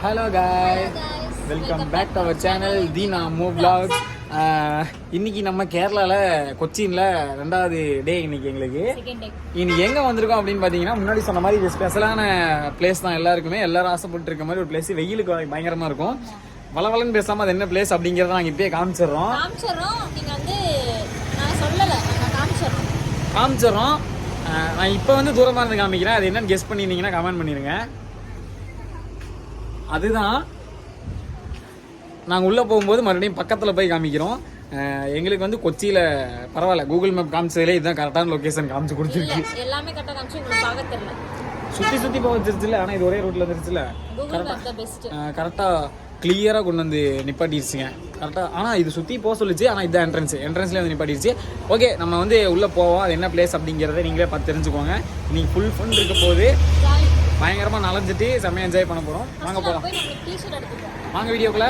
Hello guys, welcome back to our channel the நாமோ vlogs. இன்னைக்கு நம்ம கேரளாவில் கொச்சினில் 2வது டே. இன்னைக்கு எங்களுக்கு இன்னைக்கு எங்கே வந்திருக்கோம் அப்படின்னு பார்த்தீங்கன்னா, முன்னாடி சொன்ன மாதிரி இது ஸ்பெஷலான பிளேஸ் தான். எல்லாரும் ஆசைப்பட்டு இருக்க மாதிரி ஒரு பிளேஸ். வெயிலுக்கு பயங்கரமாக இருக்கும். வளவலன்னு பேசாமல் அது என்ன பிளேஸ் அப்படிங்கிறத நாங்கள் இப்பயே காமிச்சிடுறோம். நான் இப்போ வந்து தூரமாக இருந்து காமிக்கிறேன். அது என்னன்னு கெஸ் பண்ணியிருந்தீங்கன்னா கமெண்ட் பண்ணிடுங்க. அதுதான் நாங்கள் உள்ளே போகும்போது மறுபடியும் பக்கத்தில் போய் காமிக்கிறோம். எங்களுக்கு வந்து கொச்சியில் பரவாயில்ல, கூகுள் மேப் காமிச்சதுலேயே இதுதான் கரெக்டான லொக்கேஷன் காமிச்சு கொடுத்துருக்கு. எல்லாமே கரெக்டாக காமிச்சு உங்களுக்கு பார்க்க தெரியல. சுற்றி போக வச்சிருச்சுல, ஆனால் இது ஒரே ரூட்டில் வந்துருச்சுல. கரெக்டாக கிளியராக கொண்டு வந்து நிப்பாட்டிடுச்சுங்க கரெக்டாக. ஆனால் இது சுற்றி போக சொல்லிச்சு, ஆனால் இதுதான் என்ட்ரன்ஸ்லேயே வந்து நிப்பாட்டிடுச்சு. ஓகே, நம்ம வந்து உள்ளே போவோம். அது என்ன பிளேஸ் அப்படிங்கிறத நீங்களே பார்த்து தெரிஞ்சுக்கோங்க. இன்னைக்கு ஃபுல் ஃபன் இருக்க போது. பயங்கரமாக நனைஞ்சிட்டு செம்மையாக என்ஜாய் பண்ண போகிறோம். வாங்க போகலாம். வாங்க வீடியோக்குள்ள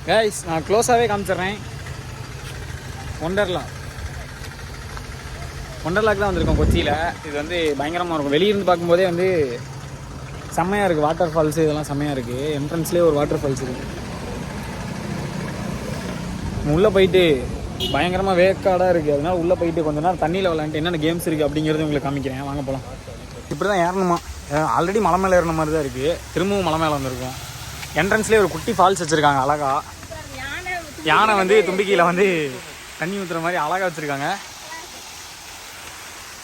கைஸ், நான் க்ளோஸாகவே காமிச்சிட்றேன். ஒண்டர்லாக்கு தான் வந்திருக்கோம் கொச்சியில். இது வந்து பயங்கரமாக இருக்கும். வெளியிருந்து பார்க்கும்போதே வந்து செம்மையாக இருக்குது. வாட்டர் ஃபால்ஸு இதெல்லாம் செம்மையாக இருக்குது. என்ட்ரன்ஸ்லேயே ஒரு வாட்டர் ஃபால்ஸ் இருக்குது. உள்ளே போயிட்டு பயங்கரமாக வேக்காடாக இருக்குது. அதனால் உள்ளே போயிட்டு கொஞ்ச நேரம் தண்ணியில் விளாண்டுட்டு என்னென்ன கேம்ஸ் இருக்குது அப்படிங்கிறது உங்களுக்கு காமிக்கிறேன். வாங்க போகலாம். இப்படி தான் ஏறணுமா? ஆல்ரெடி மலை மேலே ஏறின மாதிரி தான் இருக்குது. திரும்பவும் மலை மேலே வந்திருக்கும். என்ட்ரன்ஸ்லேயே ஒரு குட்டி ஃபால்ஸ் வச்சுருக்காங்க அழகா. யானை வந்து தும்பிக்கையில் வந்து தண்ணி ஊற்றுற மாதிரி அழகாக வச்சுருக்காங்க.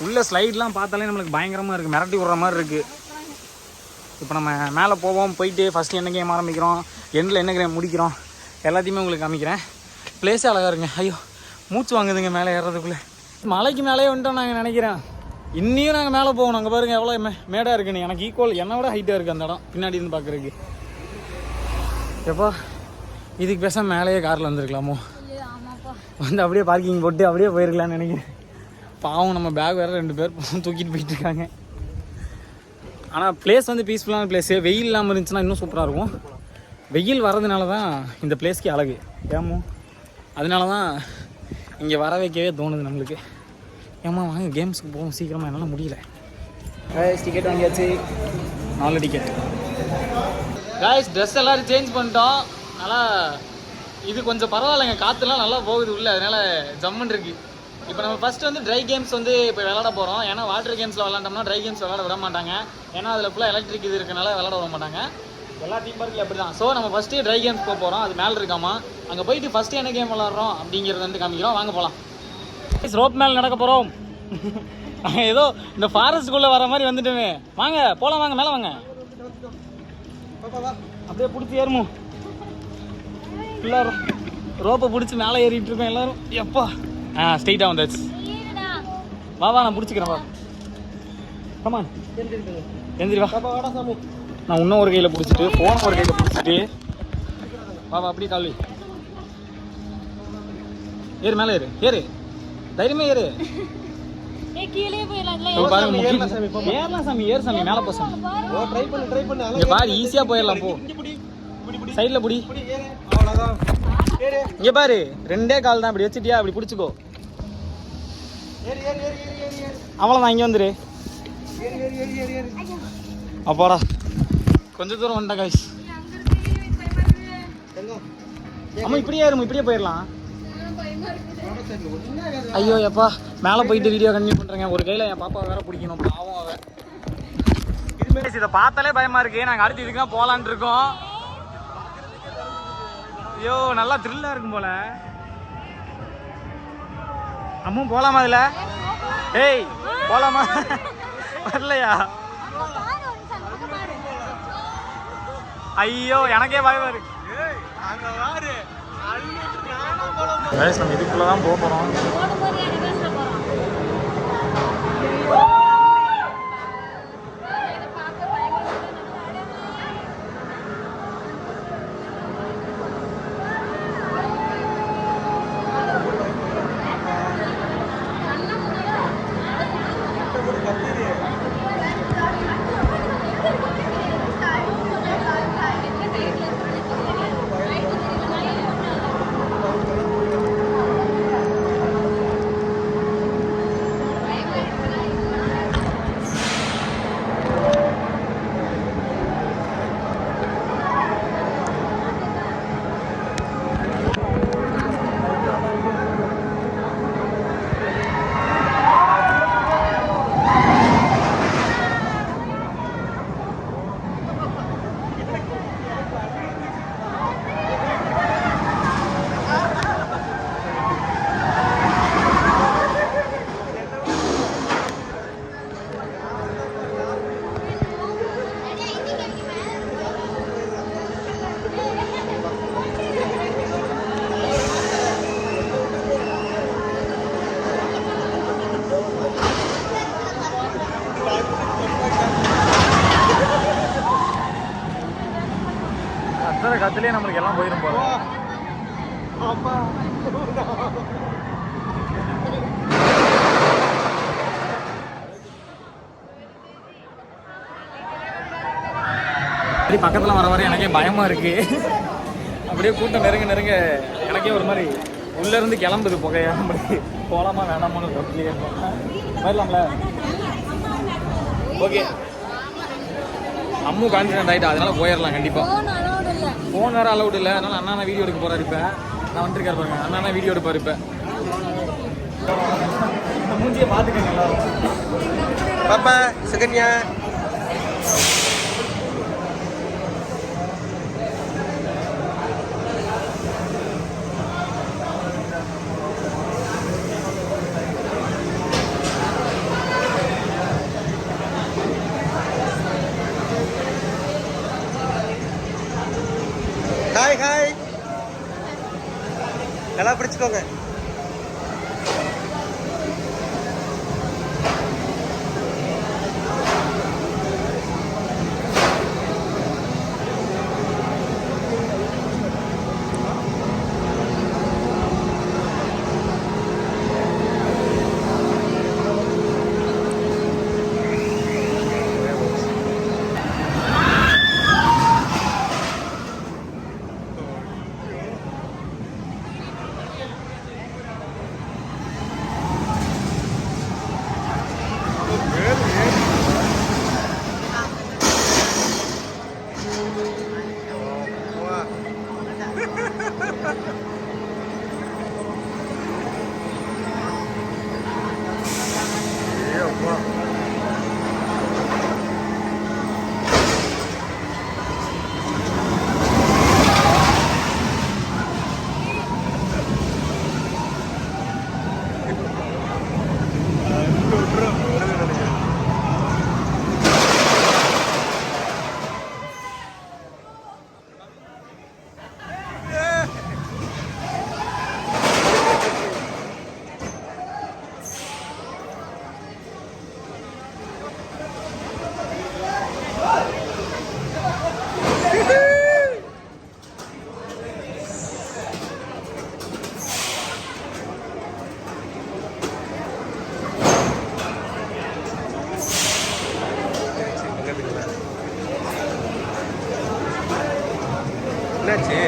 உள்ள ஸ்லைட்லாம் பார்த்தாலே நம்மளுக்கு பயங்கரமாக இருக்குது. மிரட்டி விட்ற மாதிரி இருக்குது. இப்போ நம்ம மேலே போவோம். போயிட்டு ஃபஸ்ட்டு என்ன கேம் ஆரம்பிக்கிறோம், எண்டில் என்ன கேம் முடிக்கிறோம், எல்லாத்தையுமே உங்களுக்கு காமிக்கிறேன். பிளேஸே அழகாக இருங்க. ஐயோ, மூச்சு வாங்குதுங்க மேலே ஏறுறதுக்குள்ளே. மலைக்கு மேலேயே வந்துட்டோம் நாங்கள் நினைக்கிறேன். இன்னியும் நாங்கள் மேலே போகணும். அங்கே பாருங்கள் எவ்வளோ மேடாக இருக்குன்னு. எனக்கு ஈக்குவல் என்னை விட ஹைட்டாக இருக்குது அந்த இடம் பின்னாடி இருந்து பார்க்குறதுக்கு. எப்போ இதுக்கு பேச மேலேயே காரில் வந்துருக்கலாமோ? வந்து அப்படியே பார்க்கிங் போட்டு அப்படியே போயிருக்கலான்னு நினைக்கிறேன். பாவம், நம்ம பேக் வேறு 2 பேர் தூக்கிட்டு போயிட்டுருக்காங்க. ஆனால் பிளேஸ் வந்து பீஸ்ஃபுல்லான பிளேஸு. வெயில் இல்லாமல் இருந்துச்சுன்னா இன்னும் சூப்பராக இருக்கும். வெயில் வர்றதுனால தான் இந்த பிளேஸ்க்கு அழகு. ஏமோ அதனால தான் இங்கே வர வைக்கவே தோணுது நம்மளுக்கு. ஏமா வாங்க கேம்ஸுக்கு போகும் சீக்கிரமாக. என்னால் முடியல. டிக்கெட் வாங்கியாச்சு. 4 டிக்கெட். காய்ஸ், ட்ரெஸ் எல்லோரும் சேஞ்ச் பண்ணிட்டோம். ஆனால் இது கொஞ்சம் பரவாயில்லைங்க. காற்றுலாம் நல்லா போகுது உள்ளே. அதனால் ஜம்முன்னு இருக்குது. இப்போ நம்ம ஃபஸ்ட்டு வந்து ட்ரை கேம்ஸ் வந்து இப்போ விளாட போகிறோம். ஏன்னா வாட்டர் கேம்ஸில் விளாண்டோம்னா ட்ரை கேம்ஸ் விளாட விட மாட்டாங்க. ஏன்னா அதில் ஃபுல்லாக எலக்ட்ரிக் இது இருக்கனால விளாட விட மாட்டாங்க. எல்லா தீம் பார்க்கில் அப்படி தான். ஸோ நம்ம ஃபஸ்ட்டு ட்ரை கேம்ஸ் போகிறோம். அது மேலே இருக்காமா, அங்கே போயிட்டு ஃபஸ்ட்டு என்ன கேம் விளாட்றோம் அப்படிங்கிறது வந்து காமிக்கிறோம். வாங்க போகலாம். ரோப் மேலே நடக்க போகிறோம். ஏதோ இந்த ஃபாரஸ்ட்டுக்குள்ளே வர மாதிரி வந்துட்டுமே. வாங்க போகலாம். வாங்க மேலே வாங்க. அப்படியே பிடிச்சி ஏறுமோ எல்லாரும். ரோப்பை பிடிச்சி மேலே ஏறிட்டு இருக்கோம் எல்லாரும். எப்பா ஸ்ட்ரெயிட்டாக வந்தாச்சு. வா நான் பிடிச்சிக்கிறேன். வா கமான், எந்திரி வா. நான் இன்னும் ஒரு கையில் பிடிச்சிட்டு ஃபோன் ஒரு கையில் பிடிச்சிட்டு வா அப்படியே கால்வி ஏறு. மேலே ஏறு தைரியமே ஏறு. ஏறலாம் சாமி, ஏறு சாமி, மேலே போ சாமி. பாரு ஈஸியாக போயிடலாம். போ சைடில் பிடி. இங்கே பாரு 2 கால் தான். இப்படி வச்சுட்டியா, அப்படி பிடிச்சிக்கோ. அவ்வளோதான், இங்கே வந்துரு. அப்பாடா கொஞ்சம் தூரம் வந்துட்டா காய்ஸ். ஆமாம், இப்படியே ஏறும். இப்படியே போயிடலாம். ஐயோ எப்பா, மேலே போயிட்டு வீடியோ கண்டினியூ பண்ணுறேங்க. ஒரு கையில் என் பாப்பா வேற பிடிக்கணும். பாவம் அவன். இதை பார்த்தாலே பயமாக இருக்குது. நாங்கள் அடுத்து இதுக்கு தான் போகலான் இருக்கோம். ஐயோ நல்லா த்ரில்லாக இருக்கும் போல. அம்மும் போகலாமா அதில்? ஏய் போகலாமா? வரலையா? ஐயோ எனக்கே பயமா இருக்கு. நம்ம இதுக்குள்ள தான் போக போகிறோம். அதுலேயே நம்மளுக்கு எல்லாம் போயிடும் போல. பக்கத்தில் வர வர எனக்கே பயமாக இருக்குது. அப்படியே கூட்டம் நெருங்க எனக்கே ஒரு மாதிரி உள்ளேருந்து கிளம்புது புகையா. நம்மளுக்கு போகலாமா வேணாமான்னு தப்பிலே வரலாம்ல. ஓகே அம்மு கான்ஃபிடென்ட் ஆகிட்டா, அதனால போயிடலாம் கண்டிப்பாக. ஃபோன் வேறு அலவுட் இல்லை, அதனால் அண்ணா வீடியோ எடுக்க போகிறாரு. இப்போ நான் வந்துருக்காரு பாருங்க, அண்ணா வீடியோ எடுப்பார். இப்போ மூஞ்சியை பார்த்துக்கங்க எல்லாரும். பாப்பா சுகன்யா ஹாய் ஹாய், நல்லா பிடிச்சுக்கோங்க. என்னாச்சு?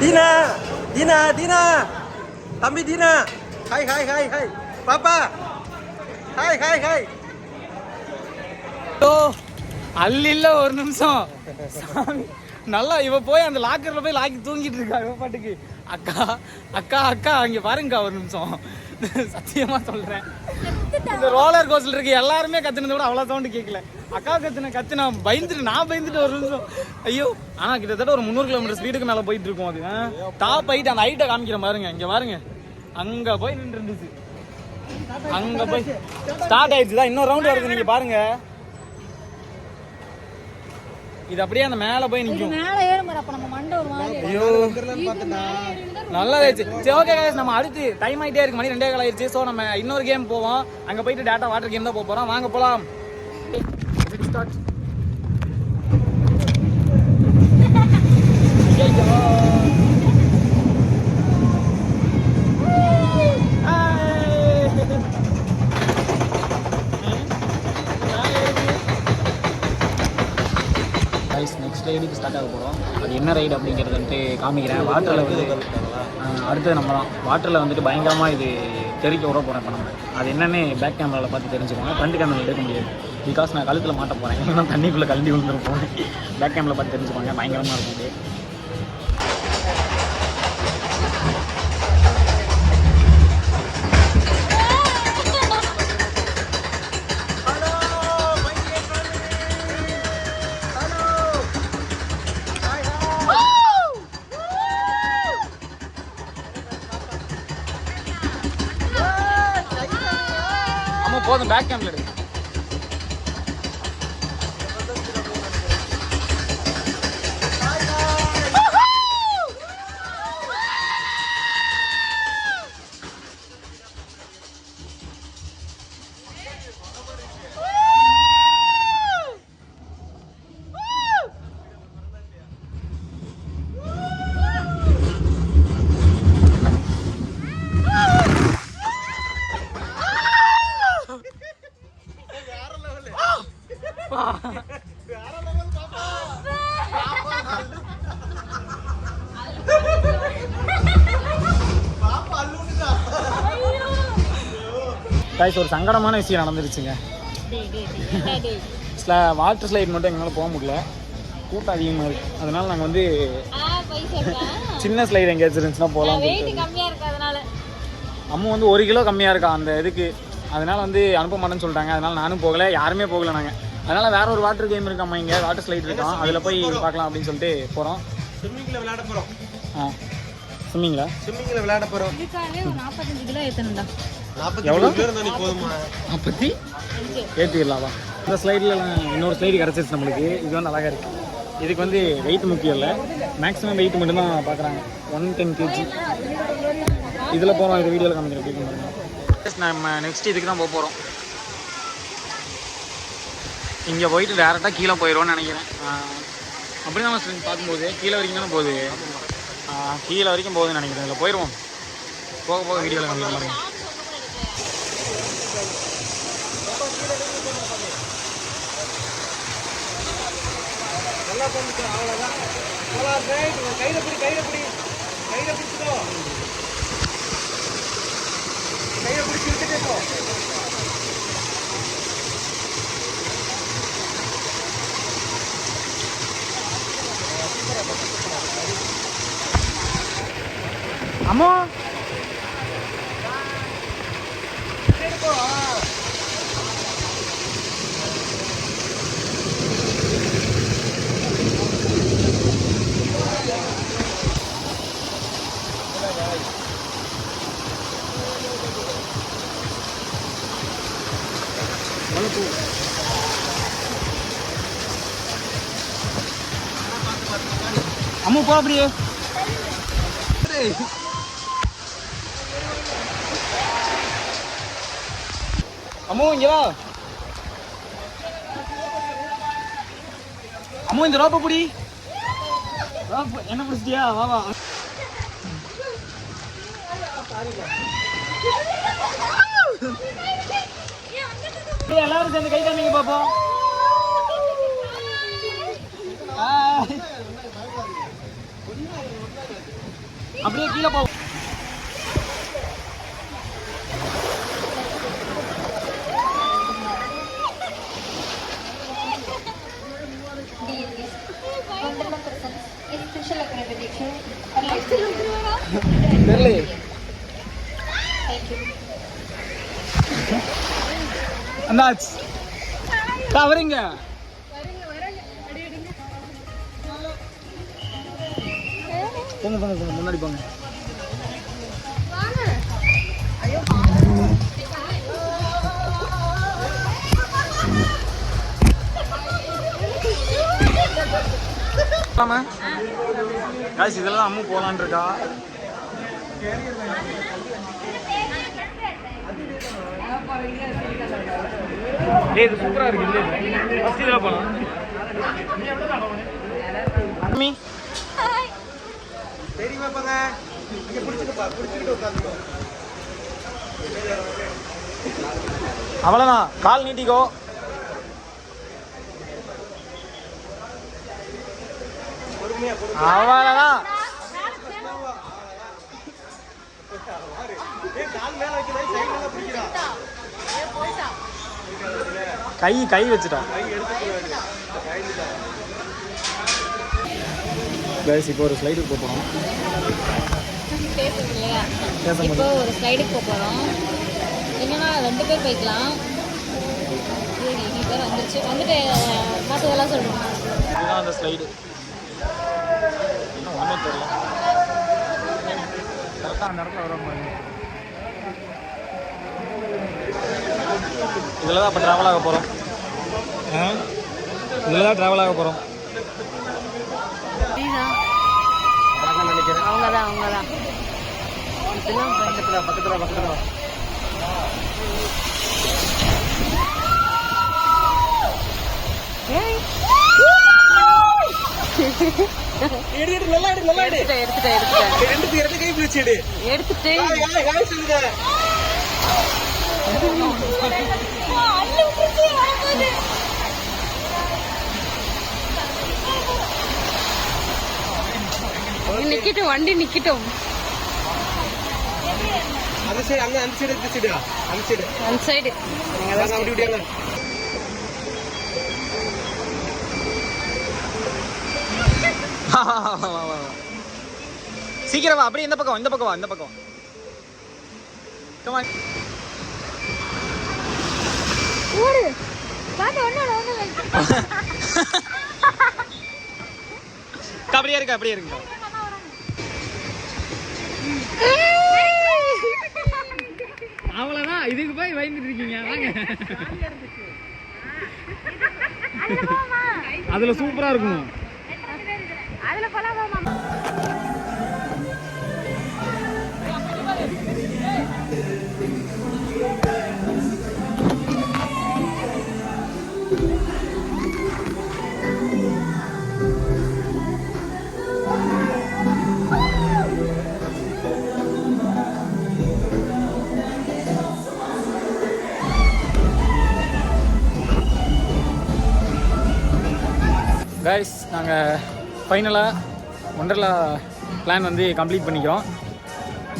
Dina, Dina, Dina, தம்பி Dina, hi hi hi hi, பாப்பா ஹாய் ஹாய் ஹாய். அல்ல ஒரு நிமிஷம் சாமி, நல்லா இவ போய் அந்த லாக்கர்ல போய் லாக்கி தூங்கிட்டு இருக்கா இவ பாட்டுக்கு. அக்கா அக்கா அக்கா அங்க பாருங்கக்கா ஒரு நிமிஷம், சத்தியமா சொல்றேன். இந்த ரோலர் கோஸ்டர் இருக்கு, எல்லாருமே கத்துனதை விட அவ்வளோ சவுண்டு கேட்கல. அக்கா கத்துனா பயந்துட்டு ஒரு நிமிஷம். ஐயோ, ஆனா கிட்டத்தட்ட ஒரு 300 கிலோமீட்டர் ஸ்பீடுக்கு மேல போயிட்டு இருக்கும். அது டாப் ஹைட், அந்த ஹைட்டை காமிக்கிற பாருங்க. இங்க பாருங்க, அங்க போய் நின்று இருந்துச்சு. அங்க போய் ஸ்டார்ட் ஆயிடுச்சுதான், இன்னொரு ரவுண்ட் வருது. நீங்க பாருங்க, இது அப்படியே அந்த மேல போய் நிக்கும். ஐயோ நல்லா ஆயிடுச்சு. சரி ஓகே गाइस, நம்ம அடுத்து டைம் ஆயிட்டே இருக்கு, மணி 2:15 ஆயிடுச்சு. ஸோ நம்ம இன்னொரு கேம் போவோம். அங்க போயிட்டு டேட்டா வாட்டர் கேம் தான் போக போறோம். வாங்க போலாம். ஸ்டார்ட். நெக்ஸ்ட் ரைடுக்கு ஸ்டார்ட் ஆக போகிறோம். அது என்ன ரைடு அப்படிங்கிறது வந்துட்டு காமிக்கிறேன். வாட்டரில் வந்து அடுத்தது நம்ம தான் வாட்டரில் வந்துட்டு பயங்கரமாக இது தெறிக்க விட போகிறேன். இப்போ நம்ம அது என்னென்னு பேக் கேமராவில் பார்த்து தெரிஞ்சுக்கோங்க. ஃப்ரண்ட் கேமராவில் எடுக்க முடியாது, பிகாஸ் நான் கழுத்தில் மாட்ட போகிறேன். இல்லைன்னா தண்ணிக்குள்ளே கழட்டி விழுந்துருப்போம். பேக் கேமராவில் பார்த்து தெரிஞ்சுக்கோங்க, பயங்கரமாக இருக்கும். போதும் பேக் கேம்ல எடு. கைஸ் ஒரு சங்கடமான விஷயம் நடந்துருச்சுங்க. வாட்டர் ஸ்லைட் மட்டும் எங்களால் போக முடியல, கூட்டம் அதிகமாக இருக்குது. அதனால நாங்கள் வந்து சின்ன ஸ்லைடு எங்கேயாச்சும் இருந்துச்சுன்னா போகலாம். அம்மா வந்து 1 கிலோ கம்மியாக இருக்கா அந்த இதுக்கு, அதனால வந்து அனுப்ப மாட்டேன்னு சொல்லிட்டாங்க. அதனால நானும் போகலை, யாருமே போகலை நாங்கள். அதனால் வேற ஒரு வாட்டர் கேம் இருக்காம்மா இங்கே, வாட்டர் ஸ்லைட் இருக்கான், அதில் போய் பார்க்கலாம் அப்படின்னு சொல்லிட்டு போகிறோம். ஸ்விம்மிங்கில் விளையாட போகிறோம். ஸ்விம்மிங்கில் விளையாட போகிறோம். 45 கிலோ ஏற்றணும்டா. எவ்வளோ? 40 போதுமா? 40 ஏற்றிடலாவா? இந்த ஸ்லைடில் இன்னொரு ஸ்லைடு கிடச்சிருச்சு நம்மளுக்கு. இது வந்து அழகாக இருக்குது. இதுக்கு வந்து வெயிட் முக்கியம் இல்லை, மேக்ஸிமம் வெயிட் மட்டும்தான் பார்க்குறாங்க. 110 kg. இதில் போகிறோம், இது வீடியோவில் காமிக்கிறேன். நம்ம நெக்ஸ்ட் இதுக்கு தான் போக போகிறோம். இங்கே போயிட்டு டேரெக்டாக கீழே போயிடுவோன்னு நினைக்கிறேன். அப்படி தான் ஸ்ட்ரென்த் பார்க்கும்போது கீழே வரைக்கும் தானே போகுது, கீழே வரைக்கும் போகுதுன்னு நினைக்கிறேன். இதில் போயிடுவோம், போக போக வீடியோவில் காமிக்கிற மாதிரி. நல்லா பண்ணிட்டு அவ்வளோதான். கையில் பிடிச்சிக்கோ, கையில் பிடிச்சி விட்டுட்டேக்கோ. அம்மா அம்மா போ அப்படியே. அம்மா இங்க வா. அம்மா இந்த ரோப்பை பிடி. என்ன பிடிச்சிட்டியா? வா வா. எல்லாரும் சேர்ந்து கை காமிங்க பாப்போம். அப்படியே கீழே போ. வரீங்க போங்க போங்க போங்க, முன்னாடி போங்க. காய்ச்சி இதெல்லாம் அம்மு போகலான் இருக்கா. இது சூப்பரா இருக்கு. இல்லை ஃபர்ஸ்ட் இதில் போகலாம். சரி வைப்பாங்க, இங்கே பிடிச்சிக்கிட்டு உட்காந்துக்கோ. அவ்வளோதான், கால் நீட்டிக்கோ. அவ்வளோதான். கை வச்சுட்டா. இப்போ ஒரு ஸ்லைடுக்கு போகிறோம். இப்போ ஒரு ஸ்லைடுக்கு போகிறோம். என்னன்னா 2 பேர் போய்க்கலாம். பேர் வந்துருச்சு, வந்துட்டு மற்றதெல்லாம் சொல்கிறோம். இதுதான் அந்த ஸ்லைடு. இன்னும் ஒன்றும் தெரியல, கரெக்டாக அந்த இடத்துல வர மாதிரி. இதில் தான் இப்போ ட்ராவல் ஆக போகிறோம். இதில் தான் ட்ராவல் ஆக போகிறோம். அவங்கதான் பக்கத்துல எடுத்துட்டேன் ரெண்டு கை பிடிச்சி எடுத்துட்டேன். சொல்லுங்க. நிக்கட்டும், வண்டி நிக்கட்டும். அந்த சைடு அங்க அந்த சைடு இந்த சைடு அந்த சைடு அந்த சைடு அப்படி விடியாங்க. சீக்கிரம் வா, அப்படியே இந்த பக்கம் வா, இந்த பக்கம் வா, இந்த பக்கம். கமான். ஓடு. பாத்து ஒண்ணு. அப்படியே இருங்க, அப்படியே இருங்க. அவ்வளவுதான், இதுக்கு போய் பயந்துட்டு இருக்கீங்க. வாங்க. அதுல சூப்பரா இருக்கும். அதுல போலாமா? கைஸ், நாங்கள் ஃபைனலாக ஒண்டர்லா பிளான் வந்து கம்ப்ளீட் பண்ணிக்கிறோம்.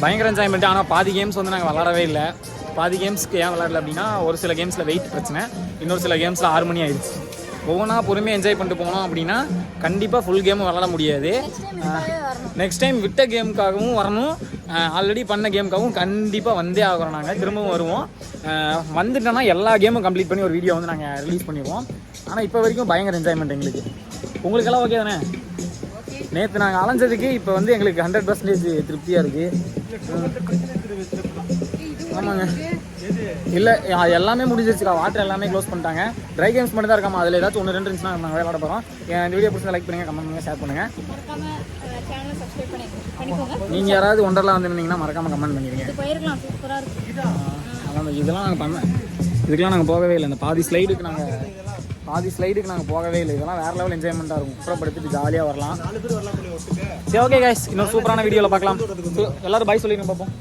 பயங்கர என்ஜாய்மெண்ட்டு. ஆனால் பாதி கேம்ஸ் வந்து நாங்கள் விளாடவே இல்லை. பாதி கேம்ஸ்க்கு ஏன் விளாடல அப்படின்னா, ஒரு சில கேம்ஸில் வெயிட் பிரச்சனை, இன்னொரு சில கேம்ஸில் 6 மணி ஆயிடுச்சு. ஒவ்வொன்றா பொறுமையாக என்ஜாய் பண்ணிட்டு போனோம் அப்படின்னா கண்டிப்பாக ஃபுல் கேமும் விளாட முடியாது. நெக்ஸ்ட் டைம் விட்ட கேமுக்காகவும் வரணும், ஆல்ரெடி பண்ண கேமுக்காகவும் கண்டிப்பாக வந்தே ஆகிறோம். நாங்கள் திரும்பவும் வருவோம். வந்துட்டோன்னா எல்லா கேமும் கம்ப்ளீட் பண்ணி ஒரு வீடியோ வந்து நாங்கள் ரிலீஸ் பண்ணிடுவோம். ஆனால் இப்போ வரைக்கும் பயங்கர என்ஜாய்மெண்ட் எங்களுக்கு. உங்களுக்கெல்லாம் ஓகே தானே? நேற்று நாங்கள் அலைஞ்சதுக்கு இப்போ வந்து எங்களுக்கு 100% திருப்தியாக இருக்குது. ஆமாங்க. இல்லை, எல்லாமே முடிஞ்சிருச்சுக்கா. வாட்டர் எல்லாமே க்ளோஸ் பண்ணிட்டாங்க. ட்ரை கேம்ஸ் மட்டும் தான் இருக்காமா. அதில் ஏதாச்சும் 1-2 இருந்துச்சுன்னா நாங்கள் விளையாட போகிறோம். இந்த வீடியோ பிடிச்சா லைக் பண்ணுங்கள், கமெண்ட் பண்ணுங்கள், ஷேர் பண்ணுங்கள். நீங்கள் யாராவது ஒண்டர்லா வந்துருந்தீங்கன்னா மறக்காமல் கமெண்ட் பண்ணிடுங்க. அதான் இதெல்லாம் நாங்கள் பண்ணேன். இதுக்கெலாம் நாங்கள் போகவே இல்லை. இந்த பாதி ஸ்லைடுக்கு நாங்கள் போகவே இல்லை. இதெல்லாம் வேறு லெவல் என்ஜாய்மெண்ட்டாக இருக்கும். குப்பப்படுத்திட்டு ஜாலியாக வரலாம். சரி, ஓகே கைஸ், இன்னொரு சூப்பரான வீடியோவில் பார்க்கலாம். எல்லோரும் பாய் சொல்லிடுங்க பார்ப்போம்.